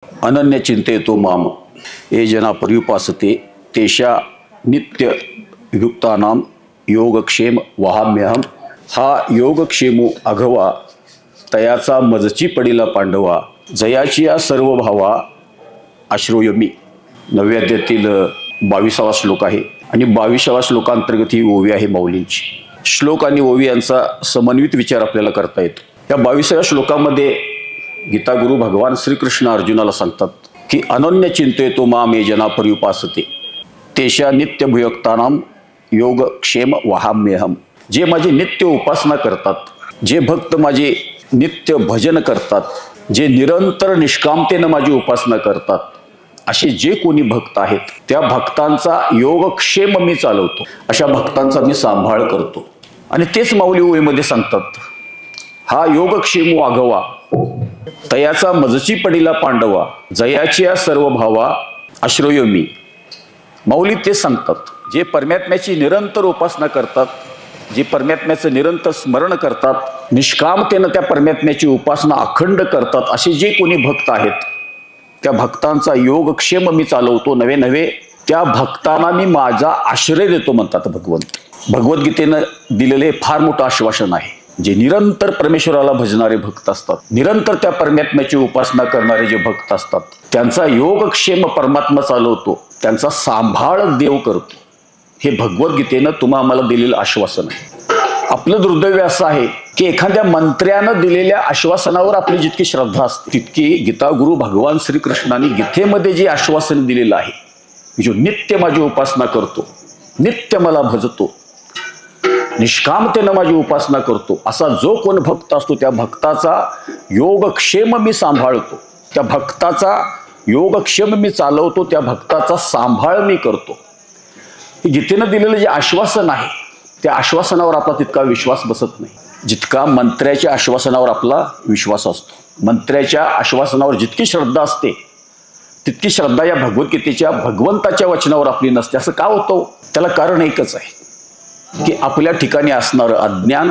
अनन्य चिंतेतो माम ये जना पर्युपासते तेषा नित्य युक्तानां योगक्षेम वहाम्यहम। हा योगक्षेमो अघवा तयाचा मजची पडिला पांडवा जयाची या सर्व भावा आश्रयोमी। 9व्या अध्यायातील 22वा श्लोक आहे आणि 22व्या श्लोकांतर्गत ही ओवी आहे माऊलींची। श्लोक आणि ओवी यांचा समन्वित विचार आपल्याला करता येतो। या 22व्या श्लोकामध्ये गीतागुरु भगवान श्रीकृष्ण अर्जुनाला सांगतात की अनन्य चिंतेतो माम ये जना पर्युपासते तेषा नित्य भुयक्तानां योगक्षेम वहाम्यहम। जे माझी नित्य उपासना करतात, जे भक्त माझे नित्य भजन करतात, जे निरंतर निष्कामतेने माझी उपासना करतात, असे जे कोणी भक्त आहेत त्या भक्तांचा योगक्षेम मी चालवतो, अशा भक्तांचा मी सांभाळ करतो। आणि तेच माऊली ओळीमध्ये सांगतात, हा योगक्षेमो आघवा तयाचा मजची पडिला पांडवा जयाची या सर्व भावा आश्रयोमी। माऊली ते सांगतात, जे परमात्म्याची निरंतर उपासना करतात, जे परमात्म्याचं निरंतर स्मरण करतात, निष्कामतेनं त्या परमात्म्याची उपासना अखंड करतात, असे जे कोणी भक्त आहेत त्या भक्तांचा योगक्षेम मी चालवतो। नवे नवे त्या भक्तांना मी माझा आश्रय देतो म्हणतात भगवंत। भगवद्गीतेनं दिलेले फार मोठं आश्वासन आहे। जे निरंतर परमेश्वराला भजणारे भक्त असतात, निरंतर त्या परमात्म्याची उपासना करणारे जे भक्त असतात, त्यांचा योगक्षेम परमात्मा चालवतो, त्यांचा सांभाळ देव करतो। हे भगवद्गीतेनं तुम्हा आम्हाला दिलेलं आश्वासन आहे। आपलं दुर्दैव असं आहे की एखाद्या मंत्र्यानं दिलेल्या आश्वासनावर आपली जितकी श्रद्धा असते तितकी गीतागुरु भगवान श्रीकृष्णाने गीतेमध्ये जे आश्वासन दिलेलं आहे, जो नित्य माझी उपासना करतो, नित्य मला भजतो, निष्कामतेनं माझी उपासना करतो, असा जो कोण भक्त असतो त्या भक्ताचा योगक्षेम मी सांभाळतो, त्या भक्ताचा योगक्षेम मी चालवतो, त्या भक्ताचा सांभाळ मी करतो। गीतेनं दिलेलं जे आश्वासन आहे त्या आश्वासनावर आपला तितका विश्वास बसत नाही जितका मंत्र्याच्या आश्वासनावर आपला विश्वास असतो। मंत्र्याच्या आश्वासनावर जितकी श्रद्धा असते तितकी श्रद्धा या भगवद्गीतेच्या भगवंताच्या वचनावर आपली नसते। असं का होतं? त्याला कारण एकच आहे की आपल्या ठिकाणी असणारं अज्ञान,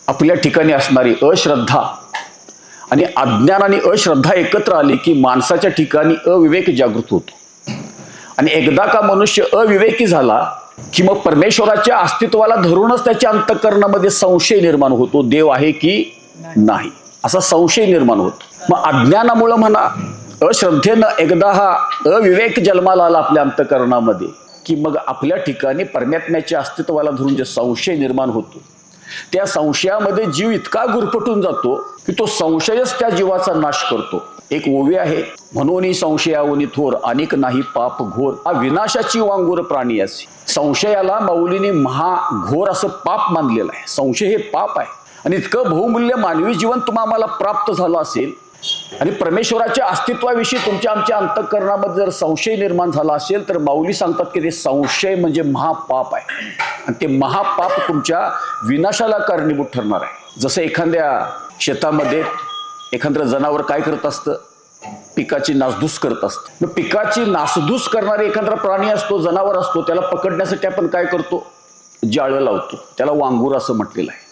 आपल्या ठिकाणी असणारी अश्रद्धा, आणि अज्ञान आणि अश्रद्धा एकत्र आली की माणसाच्या ठिकाणी अविवेक जागृत होतो। आणि एकदा का मनुष्य अविवेकी झाला की मग परमेश्वराच्या अस्तित्वाला धरूनच त्याच्या अंतःकरणामध्ये संशय निर्माण होतो, देव आहे की नाही असा संशय निर्माण होतो। मग अज्ञानामुळे म्हणा, अश्रद्धेनं एकदा हा अविवेक जन्माला आला आपल्या अंतःकरणामध्ये की मग आपल्या ठिकाणी परमात्म्याच्या अस्तित्वाला धरून जे संशय निर्माण होतो त्या संशयामध्ये जीव इतका गुरफटून जातो की तो संशयच त्या जीवाचा नाश करतो। एक ओवी आहे, म्हणून संशयावनी थोर अनेक नाही पाप घोर, हा विनाशाची वांगुर प्राणी असे। संशयाला माऊलीने महाघोर असं पाप मानलेलं आहे। संशय हे पाप आहे आणि इतकं बहुमूल्य मानवी जीवन तुम्हाला प्राप्त झालं असेल आणि परमेश्वराच्या अस्तित्वाविषयी तुमच्या आमच्या अंतःकरणामध्ये जर संशय निर्माण झाला असेल तर माऊली सांगतात की ते संशय म्हणजे महापाप आहे आणि ते महापाप तुमच्या विनाशाला कारणीभूत ठरणार आहे। जसं एखाद्या शेतामध्ये एखादं जनावर काय करत असतं, पिकाची नासधूस करत असतं। मग पिकाची नासधूस करणारे एखादा प्राणी असतो, जनावर असतो, त्याला पकडण्यासाठी आपण काय करतो, जाळं लावतो, त्याला वांगूर असं म्हटलेलं आहे।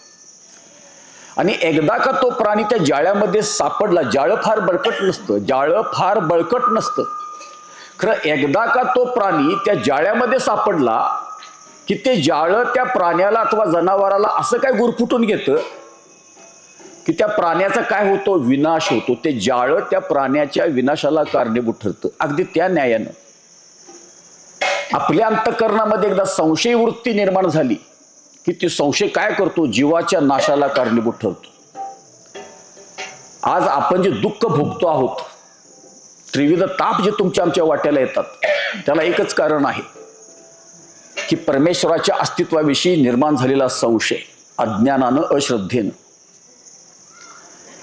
आणि एकदा का तो प्राणी त्या जाळ्यामध्ये सापडला, जाळं फार बळकट नसतं, जाळं फार बळकट नसतं खरं, एकदा का तो प्राणी त्या जाळ्यामध्ये सापडला की ते जाळं त्या प्राण्याला अथवा जनावराला असं काय गुरफुटून घेतं की त्या प्राण्याचा काय होतो, विनाश होतो। ते जाळं त्या प्राण्याच्या विनाशाला कारणीभूत ठरतं। अगदी त्या न्यायानं आपल्या अंतःकरणामध्ये एकदा संशय वृत्ती निर्माण झाली की ती संशय काय करतो, जीवाच्या नाशाला कारणीभूत ठरतो। आज आपण जे दुःख भोगतो आहोत, त्रिविध ताप जे तुमच्या आमच्या वाट्याला येतात, त्याला एकच कारण आहे की परमेश्वराच्या अस्तित्वाविषयी निर्माण झालेला संशय अज्ञानानं, अश्रद्धेनं।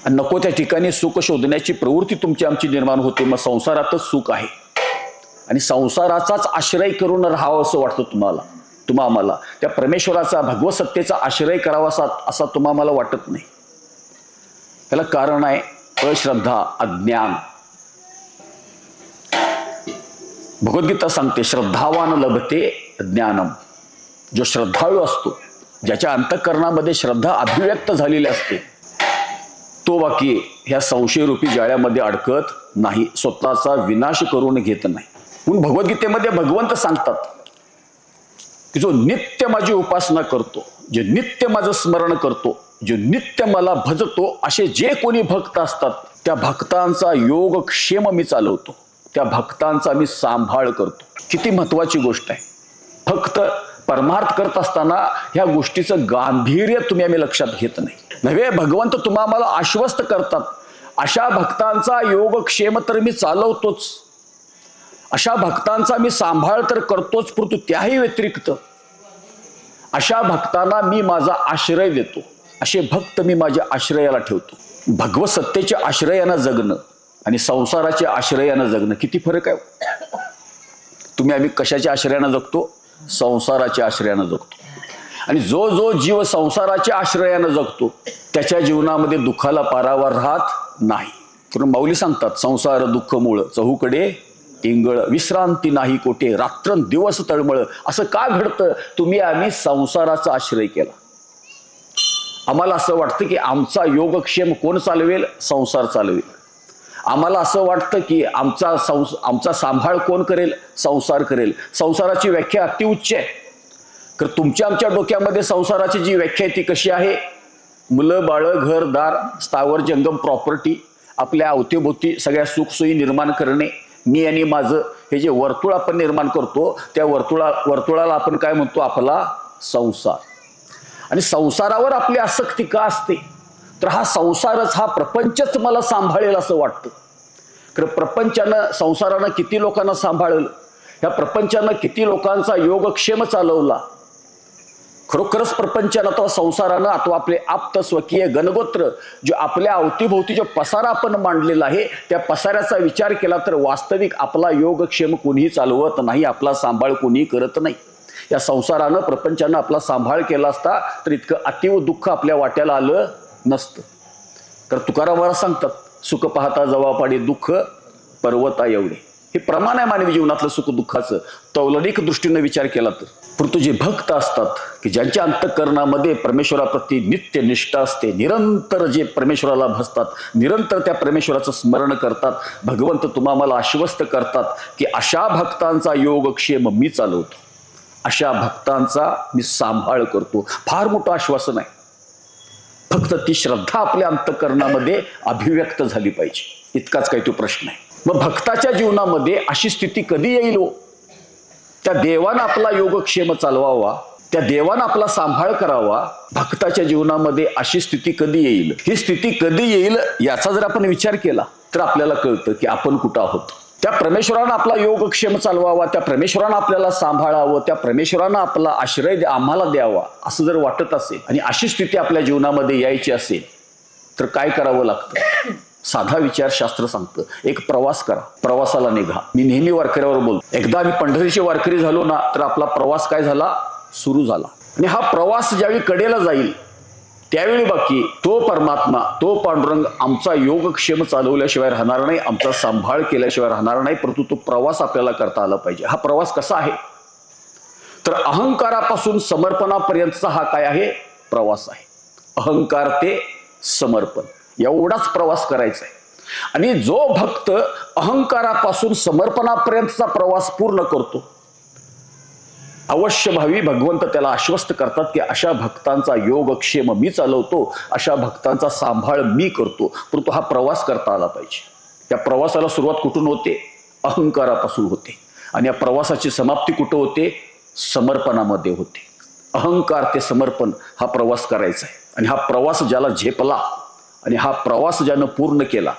आणि नको त्या ठिकाणी सुख शोधण्याची प्रवृत्ती तुमची आमची निर्माण होते। मग संसारातच सुख आहे आणि संसाराचाच आश्रय करून राहावं असं वाटतं तुम्हा आम्हाला, त्या परमेश्वराचा भगवत सत्तेचा आश्रय करावा असा तुम्हा आम्हाला वाटत नाही। त्याला कारण आहे अश्रद्धा, अज्ञान। भगवद्गीता सांगते श्रद्धावान लभते ज्ञानम। जो श्रद्धाळू असतो, ज्याच्या अंतःकरणामध्ये श्रद्धा अभिव्यक्त झालेली असते, तो बाकी ह्या संशयरूपी जाळ्यामध्ये अडकत नाही, स्वतःचा विनाश करून घेत नाही. म्हणून भगवद्गीतेमध्ये भगवंत सांगतात की जो नित्य माझी उपासना करतो, जे नित्य माझं स्मरण करतो, जे नित्य मला भजतो, असे जे कोणी भक्त असतात त्या भक्तांचा योगक्षेम मी चालवतो, त्या भक्तांचा मी सांभाळ करतो. किती महत्वाची गोष्ट आहे. फक्त परमार्थ करत असताना ह्या गोष्टीचं गांभीर्य तुम्ही आम्ही लक्षात घेत नाही. नव्हे, भगवंत तुम्हाला आश्वस्त करतात, अशा भक्तांचा योगक्षेम तर मी चालवतोच, अशा भक्तांचा मी सांभाळ तर करतोच, परंतु त्याही व्यतिरिक्त अशा भक्तांना मी माझा आश्रय देतो. असे भक्त मी माझ्या आश्रयाला ठेवतो. भगवत सत्तेच्या आश्रयानं जगणं आणि संसाराच्या आश्रयानं जगणं किती फरक आहे. तुम्ही आम्ही कशाच्या आश्रयानं जगतो? संसाराच्या आश्रयानं जगतो. आणि जो जो जीव संसाराच्या आश्रयानं जगतो त्याच्या जीवनामध्ये दुःखाला पारावर राहत नाही. कारण माऊली सांगतात, संसार दुःख मूळ चहूकडे इंगळ, विश्रांती नाही कोठे, रात्रंदिवस तळमळ. असं का घडतं? तुम्ही आम्ही संसाराचा आश्रय केला. आम्हाला असं वाटतं की आमचा योगक्षेम कोण चालवेल? संसार चालवेल. आम्हाला असं वाटतं की आमचा सांभाळ कोण करेल? संसार करेल. संसाराची व्याख्या अतिउच्च आहे. तर तुमच्या आमच्या डोक्यामध्ये संसाराची जी व्याख्या आहे ती कशी आहे? मुलं बाळं, घरदार, स्थावर जंगम प्रॉपर्टी, आपल्या अवतीभोवती सगळ्या सुखसोयी निर्माण करणे, मी आणि माझं, हे जे वर्तुळ आपण निर्माण करतो त्या वर्तुळाला आपण काय म्हणतो? आपला संसार. आणि संसारावर आपली आसक्ती का असते? तर हा संसारच, हा प्रपंचच मला सांभाळेल असं वाटतं. कारण प्रपंचानं, संसारानं किती लोकांना सांभाळलं, ह्या प्रपंचानं किती लोकांचा योगक्षेम चालवला. खरोखरच प्रपंचानं अथवा संसारानं अथवा आपले आप्त स्वकीय गणगोत्र जो आपल्या अवतीभोवती जो पसारा आपण मांडलेला आहे त्या पसाऱ्याचा विचार केला तर वास्तविक आपला योगक्षेम कोणीही चालवत नाही, आपला सांभाळ कोणीही करत नाही. या संसारानं, प्रपंचानं आपला सांभाळ केला असता तर इतकं अतीव दुःख आपल्या वाट्याला आलं नसतं. तर तुकाराम महाराज सांगतात, सुख पाहता जवापाडी दुःख पर्वता एवढे. हे प्रमाण आहे मानवी जीवनातलं सुख दुःखाचं तौलनिक दृष्टीने विचार केला तर. परंतु जे भक्त असतात की ज्यांच्या अंतःकरणामध्ये परमेश्वराप्रती नित्य निष्ठा असते, निरंतर जे परमेश्वराला भजतात, निरंतर त्या परमेश्वराचं स्मरण करतात, भगवंत तुम्हाला आश्वस्त करतात की अशा भक्तांचा योगक्षेम मी चालवतो, अशा भक्तांचा मी सांभाळ करतो. फार मोठं आश्वासन आहे. फक्त ती श्रद्धा आपल्या अंतःकरणामध्ये अभिव्यक्त झाली पाहिजे, इतकाच काही तो प्रश्न आहे. मग भक्ताच्या जीवनामध्ये अशी स्थिती कधी येईल हो? त्या देवानं आपला योगक्षेम चालवावा, त्या देवानं आपला सांभाळ करावा. भक्ताच्या जीवनामध्ये अशी स्थिती कधी येईल? ही स्थिती कधी येईल याचा जर आपण विचार केला तर आपल्याला कळतं की आपण कुठं आहोत. त्या परमेश्वरानं आपला योगक्षेम चालवावा, त्या परमेश्वरानं आपल्याला सांभाळावं, त्या परमेश्वरानं आपला आश्रय आम्हाला द्यावा असं जर वाटत असेल आणि अशी स्थिती आपल्या जीवनामध्ये यायची असेल तर काय करावं लागतं? साधा विचार शास्त्र सांगतं, एक प्रवास करा, प्रवासाला निघा. मी नेहमी वारकऱ्यावर बोलतो, एकदा आम्ही पंढरीचे वारकरी झालो ना तर आपला प्रवास काय झाला? सुरू झाला. आणि हा प्रवास ज्यावेळी कडेला जाईल त्यावेळी बाकी तो परमात्मा, तो पांडुरंग आमचा योगक्षेम चालवल्याशिवाय राहणार नाही, आमचा सांभाळ केल्याशिवाय राहणार नाही. परंतु तो प्रवास आपल्याला करता आला पाहिजे. हा प्रवास कसा आहे? तर अहंकारापासून समर्पणापर्यंतचा हा काय आहे? प्रवास आहे. अहंकार ते समर्पण एवढाच प्रवास करायचा आहे. आणि जो भक्त अहंकारापासून समर्पणापर्यंतचा प्रवास पूर्ण करतो, अवश्य भावी भगवंत त्याला आश्वस्त करतात की अशा भक्तांचा योगक्षेम मी चालवतो, अशा भक्तांचा सांभाळ मी करतो. परंतु हा प्रवास करता आला पाहिजे. त्या प्रवासाला सुरुवात कुठून होते? अहंकारापासून होते. आणि या प्रवासाची समाप्ती कुठं होते? समर्पणामध्ये होते. अहंकार ते समर्पण हा प्रवास करायचा आहे. आणि हा प्रवास ज्याला झेपला आणि हा प्रवास ज्यानं पूर्ण केला,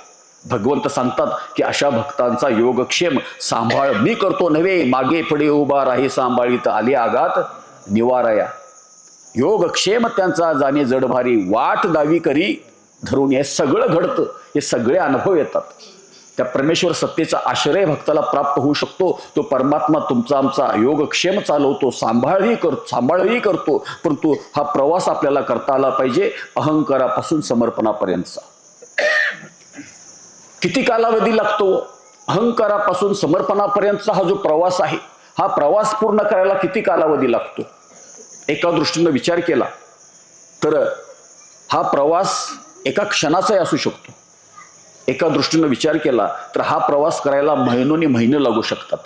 भगवंत सांगतात की अशा भक्तांचा योगक्षेम सांभाळ मी करतो नव्हे, मागे पुढे उभा राही सांभाळीत आले आगात निवाराया. योगक्षेम त्यांचा जाणे जडभारी, वाट दावी करी धरून. हे सगळं घडतं, हे सगळे अनुभव येतात. त्या परमेश्वर सत्तेचा आश्रय भक्ताला प्राप्त होऊ शकतो. तो परमात्मा तुमचा आमचा योगक्षेम चालवतो, सांभाळही करतो. परंतु हा प्रवास आपल्याला करता आला पाहिजे अहंकारापासून समर्पणापर्यंतचा. किती कालावधी लागतो? अहंकारापासून समर्पणापर्यंतचा हा जो प्रवास आहे, हा प्रवास पूर्ण करायला किती कालावधी लागतो? एका दृष्टीने विचार केला तर हा प्रवास एका क्षणाचाही असू शकतो. एका दृष्टीनं विचार केला तर हा प्रवास करायला महिनोनी महिने लागू शकतात.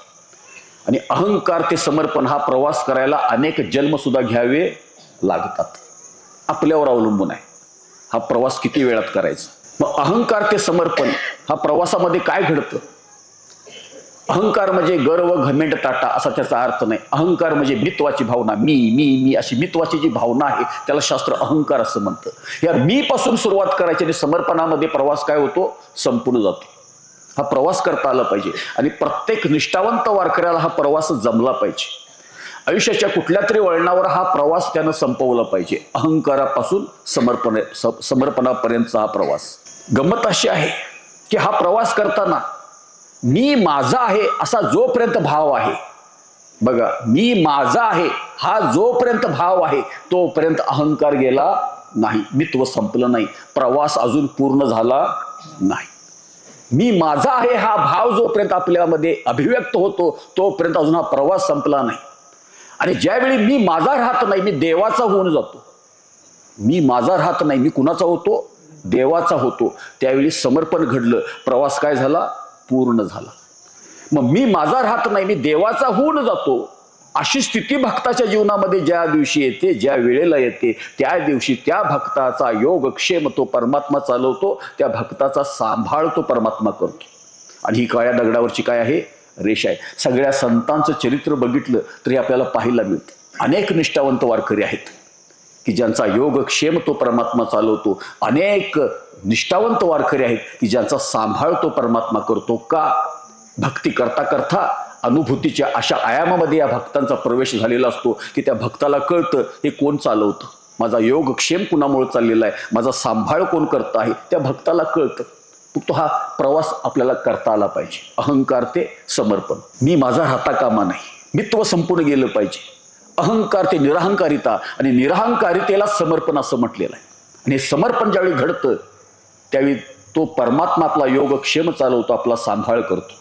आणि अहंकार ते समर्पण हा प्रवास करायला अनेक जन्मसुद्धा घ्यावे लागतात. आपल्यावर अवलंबून आहे हा प्रवास किती वेळात करायचा. मग अहंकार ते समर्पण हा प्रवासामध्ये काय घडतं. अहंकार म्हणजे गर्व घमेंड ताटा असा त्याचा अर्थ नाही. अहंकार म्हणजे मित्वाची भावना, मी मी मी अशी मित्वाची जी भावना आहे त्याला शास्त्र अहंकार असं म्हणतं. या मी पासून सुरुवात करायची आणि समर्पणामध्ये प्रवास काय होतो, संपून जातो. हा प्रवास करता आला पाहिजे आणि प्रत्येक निष्ठावंत वारकऱ्याला हा प्रवास जमला पाहिजे. आयुष्याच्या कुठल्या तरी वळणावर हा प्रवास त्यानं संपवला पाहिजे. अहंकारापासून समर्पणापर्यंतचा हा प्रवास. गंमत अशी आहे की हा प्रवास करताना मी माझा आहे असा जोपर्यंत भाव आहे, बघा, मी माझा आहे हा जोपर्यंत भाव आहे तोपर्यंत अहंकार गेला नाही, मित्व संपलं नाही, प्रवास अजून पूर्ण झाला नाही. मी माझा आहे हा भाव जोपर्यंत आपल्यामध्ये अभिव्यक्त होतो तोपर्यंत अजून हा प्रवास संपला नाही. आणि ज्यावेळी मी माझा राहत नाही, मी देवाचा होऊन जातो. मी माझा राहत नाही, मी कुणाचा होतो, देवाचा होतो. त्यावेळी समर्पण घडलं, प्रवास काय झाला, पूर्ण झाला. मग मी माझा राहत नाही, मी देवाचा होऊन जातो. अशी स्थिती भक्ताच्या जीवनामध्ये ज्या दिवशी येते, ज्या वेळेला येते, त्या दिवशी त्या भक्ताचा योगक्षेम तो परमात्मा चालवतो, त्या भक्ताचा सांभाळ तो परमात्मा करतो. आणि ही काळ्या दगडावरची काय आहे, रेष आहे. सगळ्या संतांचं चरित्र बघितलं तरी आपल्याला पाहायला मिळतं. अनेक निष्ठावंत वारकरी आहेत की ज्यांचा योगक्षेम तो परमात्मा चालवतो. अनेक निष्ठावंत वारकरी आहेत की ज्यांचा सांभाळ तो परमात्मा करतो. का, भक्ती करता करता अनुभूतीच्या अशा आयामामध्ये या भक्तांचा प्रवेश झालेला असतो की त्या भक्ताला कळतं हे कोण चालवतं, माझा योगक्षेम कुणामुळे चाललेला आहे, माझा सांभाळ कोण करत आहे, त्या भक्ताला कळतं. तो हा प्रवास आपल्याला करता आला पाहिजे. अहंकार ते समर्पण. मी माझा राहता कामा नाही, मित्व संपून गेलं पाहिजे. अहंकार ते निरहंकारिता आणि निरहंकारितेला समर्पण असं म्हटलेलं आहे. आणि समर्पण ज्यावेळी घडतं त्यावेळी तो परमात्मा आपला योगक्षेम चालवतो, आपला सांभाळ करतो.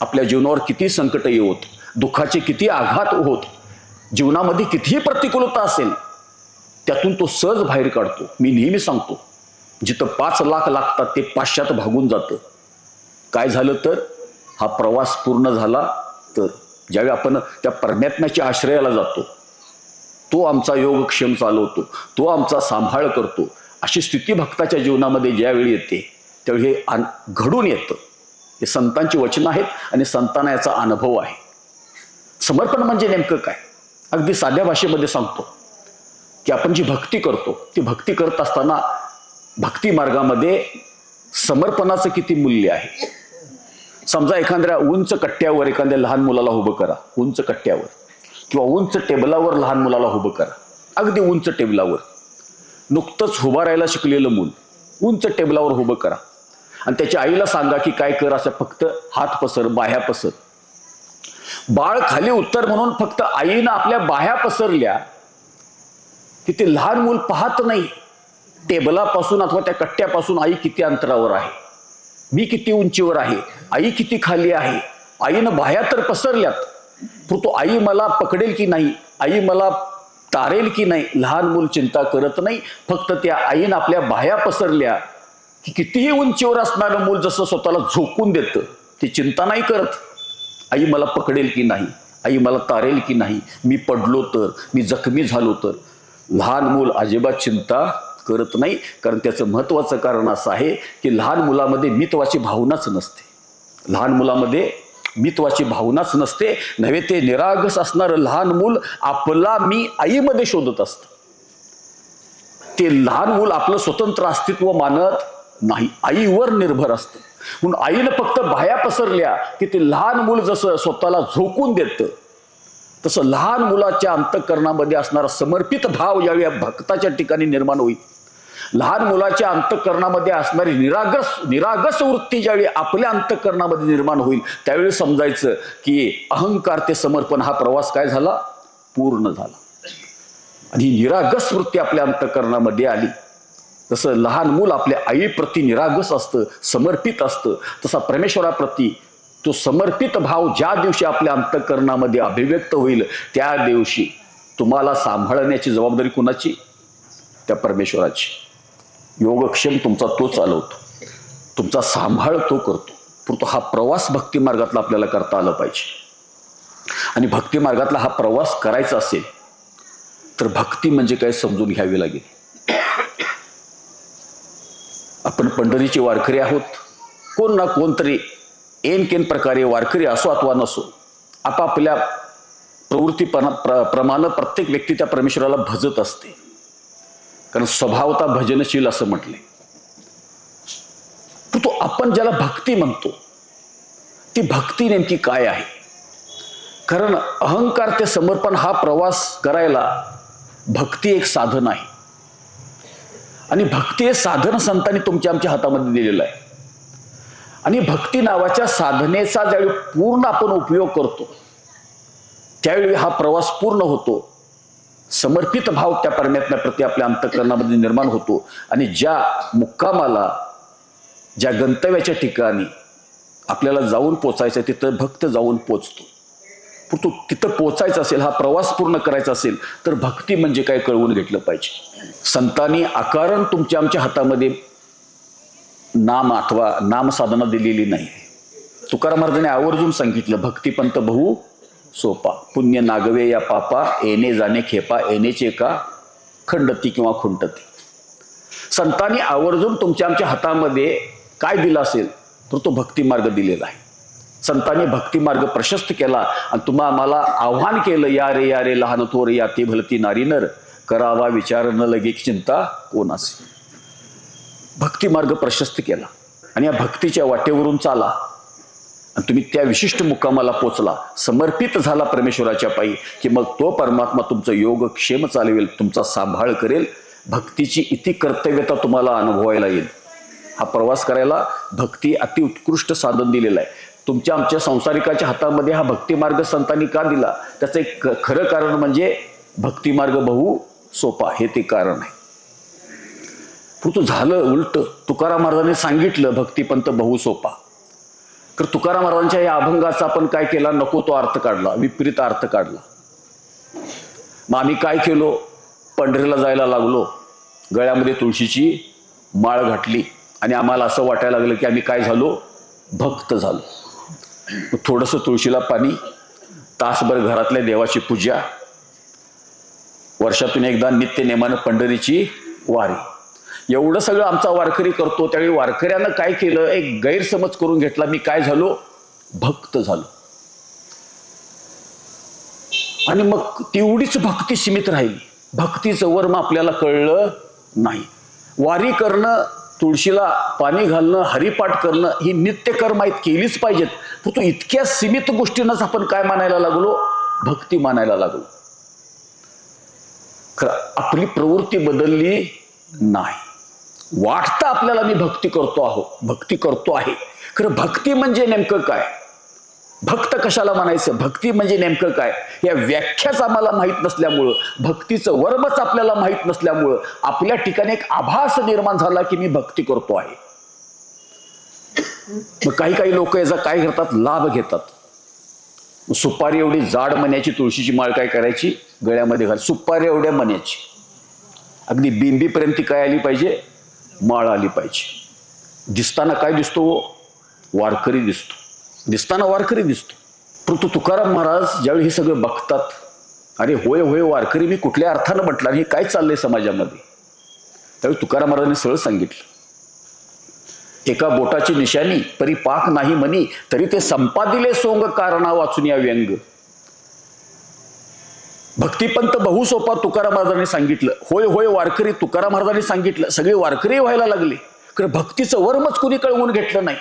आपल्या जीवनावर किती संकट येवोत, दुःखाचे किती आघात होत, जीवनामध्ये कितीही प्रतिकूलता असेल त्यातून तो सहज बाहेर काढतो. मी नेहमी सांगतो, जिथं 5 लाख लागतात ते 500त भागून जातं. काय झालं तर, हा प्रवास पूर्ण झाला तर. ज्यावेळी आपण त्या परमात्म्याच्या आश्रयाला जातो, तो आमचा योगक्षेम चालवतो, तो आमचा सांभाळ करतो. अशी स्थिती भक्ताच्या जीवनामध्ये ज्यावेळी येते त्यावेळी हे घडून येतं. हे संतांची वचनं आहेत आणि संतांना याचा अनुभव आहे. समर्पण म्हणजे नेमकं काय, अगदी साध्या भाषेमध्ये सांगतो की आपण जी भक्ती करतो ती भक्ती करत असताना भक्ती मार्गामध्ये समर्पणाचं किती मूल्य आहे. समजा एखाद्या उंच कट्ट्यावर एखाद्या लहान मुलाला उभं करा, उंच कट्ट्यावर किंवा उंच टेबलावर लहान मुलाला उभं करा. अगदी उंच टेबलावर नुकतंच उभा राहायला शिकलेलं मूल उंच टेबलावर उभं करा आणि त्याच्या आईला सांगा की काय कर, असं फक्त हात पसर, बाह्या पसर. बाळ खाली उत्तर म्हणून फक्त आईनं आपल्या बाह्या पसरल्या की ते लहान मूल पाहत नाही टेबलापासून अथवा त्या कट्ट्यापासून आई किती अंतरावर आहे, मी किती उंचीवर आहे, आई किती खाली आहे. आईनं बाह्या तर पसरल्यात, पण तो आई मला पकडेल की नाही, आई मला तारेल की नाही, लहान मूल चिंता करत नाही. फक्त त्या आईनं आपल्या बाह्या पसरल्या की कितीही उंचीवर असणारं मूल जसं स्वतःला झोकून देतं, ती चिंता नाही करत, आई मला पकडेल की नाही, आई मला तारेल की नाही, मी पडलो तर, मी जखमी झालो तर. लहान मूल अजिबात चिंता करत नाही. कारण त्याचं महत्त्वाचं कारण असं आहे की लहान मुलामध्ये मित्वाची भावनाच नसते. लहान मुलामध्ये मित्वाची भावनाच नसते. नव्हे ते निरागस असणारं लहान मूल आपला मी आईमध्ये शोधत असतं. ते लहान मूल आपलं स्वतंत्र अस्तित्व मानत नाही, आईवर निर्भर असतं. म्हणून आईनं फक्त बाह्या पसरल्या की ते लहान मूल जसं स्वतःला झोकून देतं तसं लहान मुलाच्या अंतःकरणामध्ये असणारा समर्पित भाव ज्यावेळी भक्ताच्या ठिकाणी निर्माण होईल, लहान मुलाच्या अंतःकरणामध्ये असणारी निरागस वृत्ती ज्यावेळी आपल्या अंतःकरणामध्ये निर्माण होईल त्यावेळी समजायचं की अहंकार ते समर्पण हा प्रवास काय झाला, पूर्ण झाला. आणि निरागस वृत्ती आपल्या अंतःकरणामध्ये आली. जसं लहान मूल आपल्या आईप्रती निरागस असतं, समर्पित असतं, तसा परमेश्वराप्रती तो समर्पित भाव ज्या दिवशी आपल्या अंतःकरणामध्ये अभिव्यक्त होईल त्या दिवशी तुम्हाला सांभाळण्याची जबाबदारी कुणाची, त्या परमेश्वराची. योगक्षेम तुमचा तो चालवतो, तुमचा सांभाळ तो करतो. परंतु हा प्रवास भक्ती मार्गातला आपल्याला करता आला पाहिजे. आणि भक्ती मार्गातला हा प्रवास करायचा असेल तर भक्ती म्हणजे काय समजून घ्यावी लागेल. आपण पंढरीचे वारकरी आहोत. कोण ना कोणतरी एन प्रकारे वारकरी असो अथवा नसो, आपापल्या प्रमाणे प्रत्येक व्यक्ती त्या परमेश्वराला भजत असते. कारण स्वभावता भजनशील असं म्हटले. तो आपण ज्याला भक्ती म्हणतो ती भक्ती नेमकी काय आहे? कारण अहंकार ते समर्पण हा प्रवास करायला भक्ती एक साधन आहे. आणि भक्ती हे साधन संतांनी तुमच्या आमच्या हातामध्ये दिलेलं आहे. आणि भक्ती नावाच्या साधनेचा ज्यावेळी पूर्ण आपण उपयोग करतो त्यावेळी हा प्रवास पूर्ण होतो. समर्पित भाव त्या परमात्म्याप्रती आपल्या अंतःकरणामध्ये निर्माण होतो. आणि ज्या मुक्कामाला, ज्या गंतव्याच्या ठिकाणी आपल्याला जाऊन पोचायचं तिथं भक्त जाऊन पोचतो. परंतु तिथं पोचायचं असेल, हा प्रवास पूर्ण करायचा असेल तर भक्ती म्हणजे काय कळवून घेतलं पाहिजे. संतांनी आकारण तुमच्या आमच्या हातामध्ये नाम अथवा नाम साधना दिलेली नाही. तुकाराम महाराजांनी आवर्जून सांगितलं, भक्तिपंथ बहु सोपा, पुण्य नागवे या पापा, येणे जाणे खेपा, येणेचे का खंडती किंवा खुंटती. संतांनी आवर्जून तुमच्या आमच्या हातामध्ये काय दिलं असेल तर तो भक्ती मार्ग दिलेला आहे. संतांनी भक्ती मार्ग प्रशस्त केला आणि तुम्हा आम्हाला आव्हान केलं, या रे लहान थोर या ते भलती नारी नर, करावा विचार न लगे चिंता कोणासी. भक्ती मार्ग प्रशस्त केला आणि या भक्तीच्या वाटेवरून चाला आणि तुम्ही त्या विशिष्ट मुक्कामाला पोचला, समर्पित झाला परमेश्वराच्या पायी, की मग तो परमात्मा तुमचं योगक्षेम चालवेल, तुमचा सांभाळ करेल. भक्तीची इति कर्तव्यता तुम्हाला अनुभवायला येईल. हा प्रवास करायला भक्ती अति उत्कृष्ट साधन दिलेलं आहे. तुमच्या आमच्या संसारिकाच्या हातामध्ये हा भक्ती मार्ग संतांनी का दिला? त्याचं एक खरं कारण म्हणजे भक्ती मार्ग बहु सोपा हे ते कारण आहे. परंतु झालं उलट. तुकाराम महाराजांनी सांगितलं भक्तिपंथ बहु सोपा, तर तुकाराम महाराजांच्या या अभंगाचा आपण काय केला, नको तो अर्थ काढला, विपरीत अर्थ काढला. मग आम्ही काय केलो, पंढरीला जायला लागलो, गळ्यामध्ये तुळशीची माळ घातली आणि आम्हाला असं वाटायला लागलं की आम्ही काय झालो, भक्त झालो. थोडंसं तुळशीला पाणी, तासभर घरातल्या देवाची पूजा, वर्षातून एकदा नित्य नेमानं पंढरीची वारी, एवढं सगळं आमचा वारकरी करतो. त्यावेळी वारकऱ्यानं काय केलं, एक गैरसमज करून घेतला, मी काय झालो, भक्त झालो. आणि मग तेवढीच भक्ती सीमित राहिली. भक्तीचं वर्म आपल्याला कळलं नाही. वारी करणं, तुळशीला पाणी घालणं, हरिपाठ करणं ही नित्य कर्म आहेत, केलीच पाहिजेत. परंतु इतक्या सीमित गोष्टींनाच आपण काय मानायला लागलो, भक्ती मानायला लागलो. खरं आपली प्रवृत्ती बदलली नाही. वाटतं आपल्याला मी भक्ती करतो आहे. खरं भक्ती म्हणजे नेमकं काय, भक्त कशाला म्हणायचं, भक्ती म्हणजे नेमकं काय, या व्याख्याच आम्हाला माहीत नसल्यामुळं, भक्तीचं वर्मच आपल्याला माहीत नसल्यामुळं आपल्या ठिकाणी एक आभास निर्माण झाला की मी भक्ती करतो आहे. मग काही लोक याचा काय करतात, लाभ घेतात. सुपारी एवढी जाड मण्याची तुळशीची माळ काय करायची, गळ्यामध्ये घाल. सुपारी एवढ्या मण्याची, अगदी बिंबीपर्यंत काय आली पाहिजे, माळ आली पाहिजे. दिसताना काय दिसतो, वारकरी दिसतो. दिसताना वारकरी दिसतो. परंतु तुकाराम महाराज ज्यावेळी हे सगळं बघतात, अरे होय होय वारकरी मी कुठल्या अर्थानं म्हटलं, हे काय चाललंय समाजामध्ये, त्यावेळी तुकाराम महाराजांनी सरळ सांगितलं, एका बोटाची निशाणी परी पाक नाही म्हणी, तरी ते संपादिले सोंग कारणा वाचून या व्यंग. भक्तिपंथ बहु सोपा तुकाराम महाराजांनी सांगितलं. होय होय वारकरी तुकाराम महाराजांनी सांगितलं, सगळे वारकरी व्हायला लागले. खरं भक्तीचं वर्मच कुणी कळवून घेतलं नाही.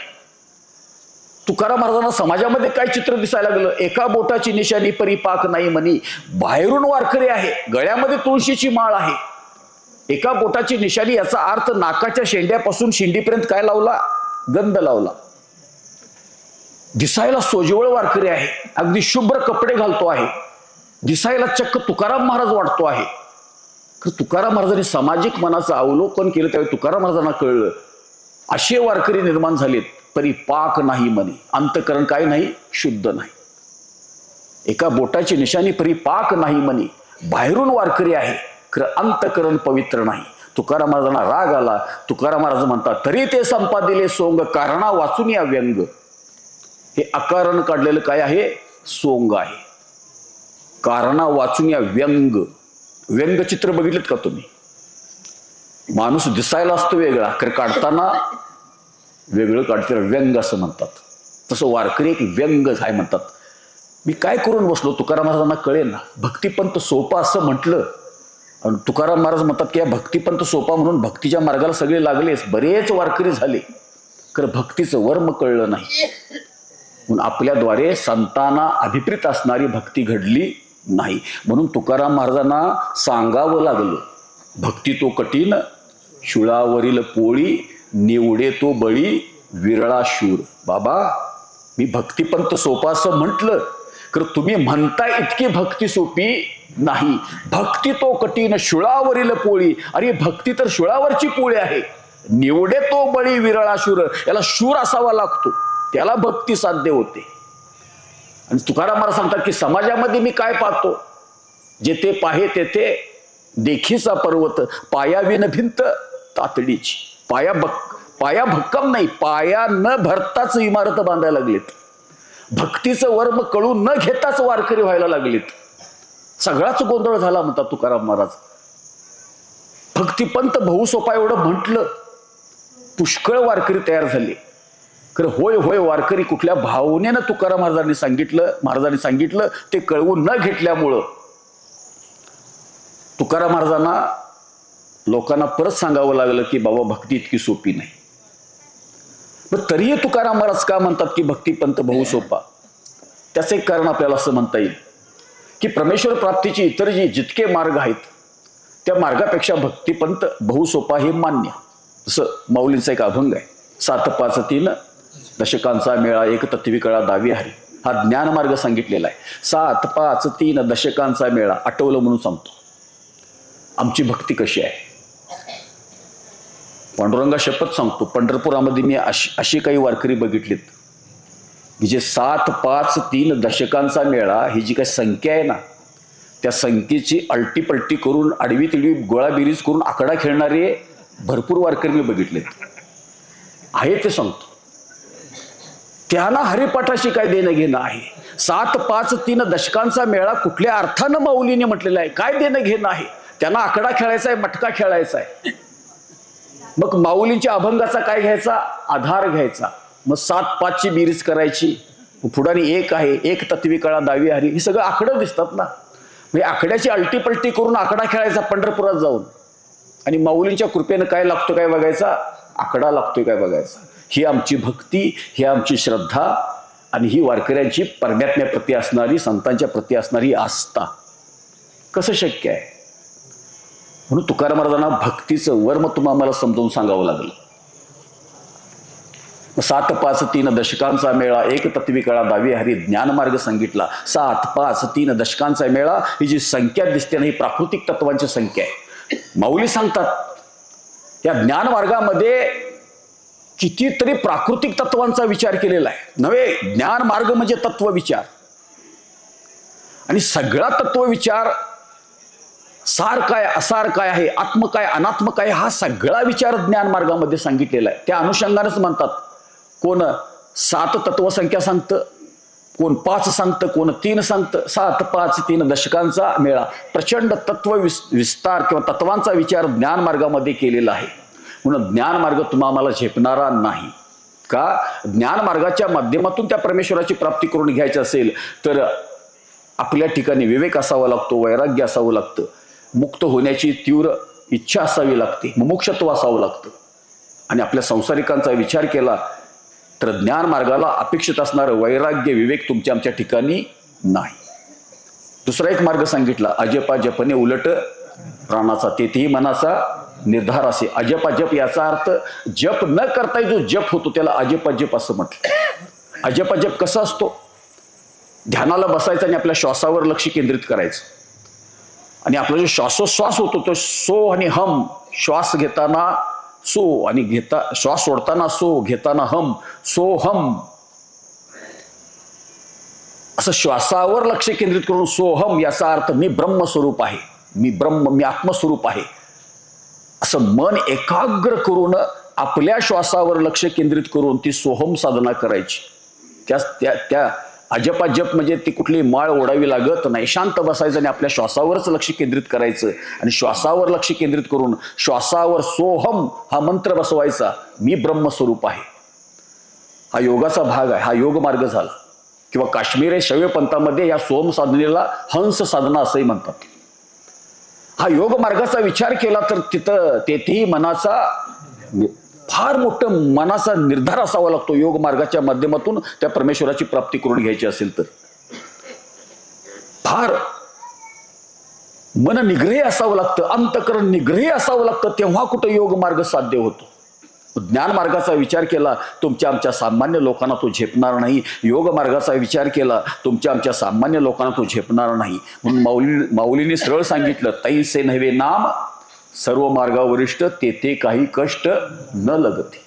तुकाराम महाराजांना समाजामध्ये काय चित्र दिसायला लागलं, एका बोटाची निशाणी परी पाक नाही म्हणी, बाहेरून वारकरी आहे, गळ्यामध्ये तुळशीची माळ आहे, एका बोटाची निशाणी, याचा अर्थ नाकाच्या शेंड्यापासून शिंडीपर्यंत काय लावला, गंध लावला. दिसायला सोजवळ वारकरी आहे, अगदी शुभ्र कपडे घालतो आहे, दिसायला चक्क तुकाराम महाराज वाटतो आहे. तुकाराम महाराजांनी सामाजिक मनाचं अवलोकन केलं, त्यावेळी तुकाराम महाराजांना कळलं असे वारकरी निर्माण झालेत, परी पाक नाही म्हणे, अंतकरण काय नाही, शुद्ध नाही. एका बोटाची निशाणी परी पाक नाही म्हणे, बाहेरून वारकरी आहे, खरं अंतकरण पवित्र नाही. तुकाराम महाराजांना राग आला. तुकाराम महाराज म्हणतात, तरी ते संपादिले सोंग कारणा वाचून या व्यंग. हे अकारण काढलेलं काय आहे? सोंग आहे. कारणा वाचून या व्यंग. व्यंगचित्र बघितलेत का तुम्ही? माणूस दिसायला असतो वेगळा, खरं काढताना वेगळं काढते, व्यंग असं म्हणतात. तसं वारकरी एक व्यंग आहे म्हणतात. मी काय करून बसलो, तुकाराम महाराजांना कळेल ना. भक्तिपंथ सोपा असं म्हटलं, आणि तुकाराम महाराज म्हणतात की भक्तिपंथ सोपा म्हणून भक्तीच्या मार्गाला सगळे लागलेच, बरेच वारकरी झाले, खरं भक्तीचं वर्म कळलं नाही. म्हणून आपल्याद्वारे संतांना अभिप्रेत असणारी भक्ती घडली नाही. म्हणून तुकाराम महाराजांना सांगावं लागलं, भक्ती तो कठीण शुळावरील पोळी, निवडे तो बळी विरळा शूर. बाबा, मी भक्तिपंथ सोपा असं म्हटलं, तर तुम्ही म्हणता इतकी भक्ती सोपी नाही. भक्ती तो कठीण शुळावरील पोळी. अरे भक्ती तर शुळावरची पोळी आहे. निवडे तो बळी विरळा शूर. याला शूर असावा लागतो, त्याला भक्ती साध्य होते. आणि तुकाराम महाराज सांगतात की समाजामध्ये मी काय पाहतो, जेथे पाहे तेथे देखीचा पर्वत, पायाविन भिंत तातडीची. पाया भक्कम नाही, पाया न भरताच इमारत बांधायला लागलीत. भक्तीचं वर्म कळून न घेताच वारकरी व्हायला लागलीत. सगळाच गोंधळ झाला म्हणतात तुकाराम महाराज. भक्तिपंथ बहुसोपा एवढं म्हटलं, पुष्कळ वारकरी तयार झाले. खरं होय होय वारकरी कुठल्या भावनेनं तुकाराम महाराजांनी सांगितलं ते कळवून न घेतल्यामुळं तुकाराम महाराजांना लोकांना परत सांगावं लागलं की बाबा भक्ती इतकी सोपी नाही. पण तरीही तुकाराम महाराज का म्हणतात की भक्तिपंथ बहुसोपा? त्याचं एक कारण आपल्याला असं म्हणता येईल की परमेश्वर प्राप्तीचे इतर जितके मार्ग आहेत त्या मार्गापेक्षा भक्तिपंथ बहुसोपा हे मान्य. जसं माऊलींचा एक अभंग आहे, 7-5-3 दशकांचा मेळा एक तत्वी कळा दावी हरी. हा ज्ञानमार्ग सांगितलेला आहे. 7-5-3 दशकांचा मेळा. आठवलं म्हणून सांगतो आमची भक्ती कशी आहे. पांडुरंगा शपथ सांगतो, पंढरपुरामध्ये मी अशी काही वारकरी बघितलीत की जे 7-5-3 दशकांचा मेळा ही जी काही संख्या आहे ना, त्या संख्येची अल्टीपल्टी करून आडवी तिडवी गोळाबिरीज करून आकडा खेळणारे भरपूर वारकरी मी बघितलेत. आहे ते सांगतो. त्यांना हरिपाठाशी काय देणं घेणं आहे? 7-5-3 दशकांचा मेळा कुठल्या अर्थानं माऊलीने म्हटलेला आहे? काय देणं घेणं आहे? त्यांना आकडा खेळायचा आहे, मटका खेळायचा आहे. मग माऊलींच्या अभंगाचा काय घ्यायचा? आधार घ्यायचा. मग 7-5ची बेरीज करायची. पुढारी 1 आहे, 1 तत्वी कळा दावी हरी. ही सगळं आकडं दिसतात ना. म्हणजे आकड्याची अल्टीपल्टी करून आकडा खेळायचा पंढरपुरात जाऊन. आणि माऊलींच्या कृपेनं काय लागतो काय बघायचा? आकडा लागतोय काय बघायचा. ही आमची भक्ती, ही आमची श्रद्धा, आणि ही वारकऱ्यांची परमात्म्याप्रती असणारी, संतांच्या प्रती असणारी आस्था. कसं शक्य आहे? म्हणून तुकाराम महाराजांना भक्तीचं वर्म तुम्हाला समजावून सांगावं लागलं. 7-5-3 दशकांचा मेळा एक तत्वी कळा दावी हरी ज्ञानमार्ग सांगितला. 7-5-3 दशकांचा मेळा ही जी संख्या दिसते ना, ही प्राकृतिक तत्वांची संख्या आहे. माऊली सांगतात या ज्ञानमार्गामध्ये कितीतरी प्राकृतिक तत्वांचा विचार केलेला आहे. नव्हे, ज्ञानमार्ग म्हणजे तत्वविचार. आणि सगळा तत्वविचार, सार काय असार काय आहे, आत्म काय अनात्म काय, हा सगळा विचार ज्ञानमार्गामध्ये सांगितलेला आहे. त्या अनुषंगानेच म्हणतात, कोण 7 तत्वसंख्या सांगतं, कोण 5 सांगतं, कोण 3 सांगतं. 7-5-3 दशकांचा मेळा प्रचंड तत्व विस्तार किंवा तत्वांचा विचार ज्ञानमार्गामध्ये केलेला आहे. म्हणून ज्ञानमार्ग तुम्हाला झेपणारा नाही. का? ज्ञानमार्गाच्या माध्यमातून त्या परमेश्वराची प्राप्ती करून घ्यायची असेल तर आपल्या ठिकाणी विवेक असावा लागतो, वैराग्य असावं लागतं, मुक्त होण्याची तीव्र इच्छा असावी लागते, मुमुक्षत्व असावं लागतं. आणि आपल्या संसारिकांचा विचार केला तर ज्ञानमार्गाला अपेक्षित असणारं वैराग्य विवेक तुमच्या आमच्या ठिकाणी नाही. दुसरा एक मार्ग सांगितला, अजपा जपने उलट प्राणाचा, तेथेही मनाचा निर्धार असे. अजपा जप याचा अर्थ जप न करता जो जप होतो त्याला अजपा जप असं म्हटलं. अजपा जप कसा असतो? ध्यानाला बसायचं आणि आपल्या श्वासावर लक्ष केंद्रित करायचं. आणि आपला जो श्वासोश्वास होतो तो सो आणि हम, श्वास घेताना सो आणि श्वास सोडताना सो, घेताना हम, सो हम, असं श्वासावर लक्ष केंद्रित करून सोहम याचा अर्थ मी ब्रह्मस्वरूप आहे, मी आत्मस्वरूप आहे असं मन एकाग्र करून आपल्या श्वासावर लक्ष केंद्रित करून ती सोहम साधना करायची. त्या अजप म्हणजे ती कुठली माळ ओढावी लागत नाही. शांत बसायचं आणि आपल्या श्वासावरच लक्ष केंद्रित करायचं आणि श्वासावर लक्ष केंद्रित करून श्वासावर सोहम हा मंत्र बसवायचा. मी ब्रह्मस्वरूप आहे. हा योगाचा भाग आहे. हा योग मार्ग झाला. किंवा काश्मीरी शैव पंथामध्ये या सोहम साधनेला हंस साधना असंही म्हणतात. हा योग मार्गाचा विचार केला तर तेथेही मनाचा फार मोठं मनाचा निर्धार असावा लागतो. योग मार्गाच्या माध्यमातून त्या परमेश्वराची प्राप्ती करून घ्यायची असेल तर फार मन निग्रही असावं लागतं. अंतःकरण निग्रही असावं लागतं. तेव्हा कुठं योग मार्ग साध्य होतो. ज्ञान मार्गाचा विचार केला तुमच्या आमच्या सामान्य लोकांना तो झेपणार नाही. योग मार्गाचा विचार केला तुमच्या आमच्या सामान्य लोकांना तो झेपणार नाही. म्हणून माऊलीने सरळ सांगितलं, तैसे नव्हे नाम सर्व मार्गावरिष्ठ तेथे काही कष्ट न लगती.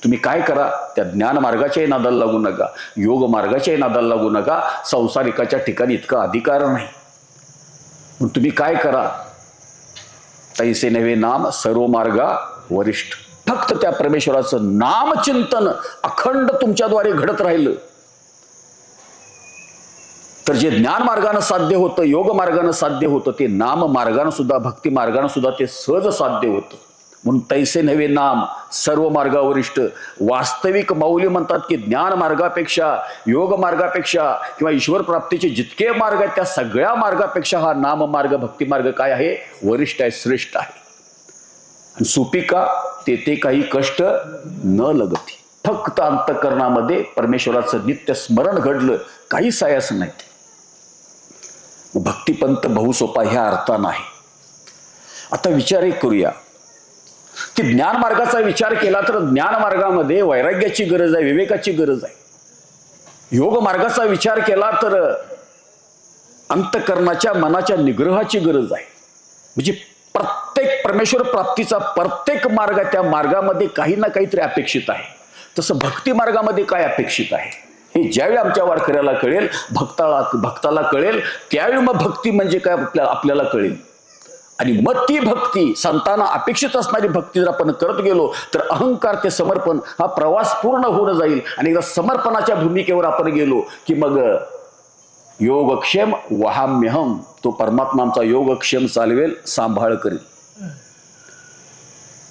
तुम्ही काय करा, त्या ज्ञान मार्गाच्याही नादाला लागू नका, योग मार्गाच्याही नादाला लागू नका. संसारिकाच्या ठिकाणी इतका अधिकार नाही. म्हणून तुम्ही काय करा, तैसे नव्हे नाम सर्व मार्गा वरिष्ठ. फक्त त्या परमेश्वराचं नामचिंतन अखंड तुमच्याद्वारे घडत राहिलं तर जे ज्ञान मार्गानं साध्य होतं, योग मार्गानं साध्य होतं, ते नाम मार्गानं सुद्धा, भक्ती मार्गानं सुद्धा ते सहज साध्य होतं. म्हणून तैसे नव्हे नाम सर्व मार्गावरिष्ठ. वास्तविक माऊली म्हणतात की ज्ञान मार्गापेक्षा, योग मार्गापेक्षा किंवा ईश्वर प्राप्तीचे जितके मार्ग आहेत त्या सगळ्या मार्गापेक्षा हा नाम मार्ग, भक्ती मार्ग काय आहे, वरिष्ठ आहे, श्रेष्ठ आहे. आणि सुपिका तेथे काही कष्ट न लगती. फक्त अंतःकरणामध्ये परमेश्वराचं नित्य स्मरण घडलं, काही सायास नाही. भक्तिपंत बहुसोपा ह्या अर्थानं आहे. आता विचार एक करूया की ज्ञान मार्गाचा विचार केला तर ज्ञान मार्गामध्ये वैराग्याची गरज आहे, विवेकाची गरज आहे. योग मार्गाचा विचार केला तर अंतःकरणाच्या मनाच्या निग्रहाची गरज आहे. म्हणजे प्रत्येक परमेश्वर प्राप्तीचा प्रत्येक मार्ग, त्या मार्गामध्ये काही ना काहीतरी अपेक्षित आहे. तसं भक्ती मार्गामध्ये काय अपेक्षित आहे हे ज्यावेळी आमच्या वारकऱ्याला कळेल, भक्ताला कळेल, त्यावेळी मग भक्ती म्हणजे काय आपल्याला कळेल. आणि मग ती भक्ती, संतांना अपेक्षित असणारी भक्ती जर आपण करत गेलो तर अहंकार ते समर्पण हा प्रवास पूर्ण होऊन जाईल. आणि एकदा समर्पणाच्या भूमिकेवर आपण गेलो की मग योगक्षेम वहाम्यहम, तो परमात्मा आमचा योगक्षेम चालवेल, सांभाळ करेल.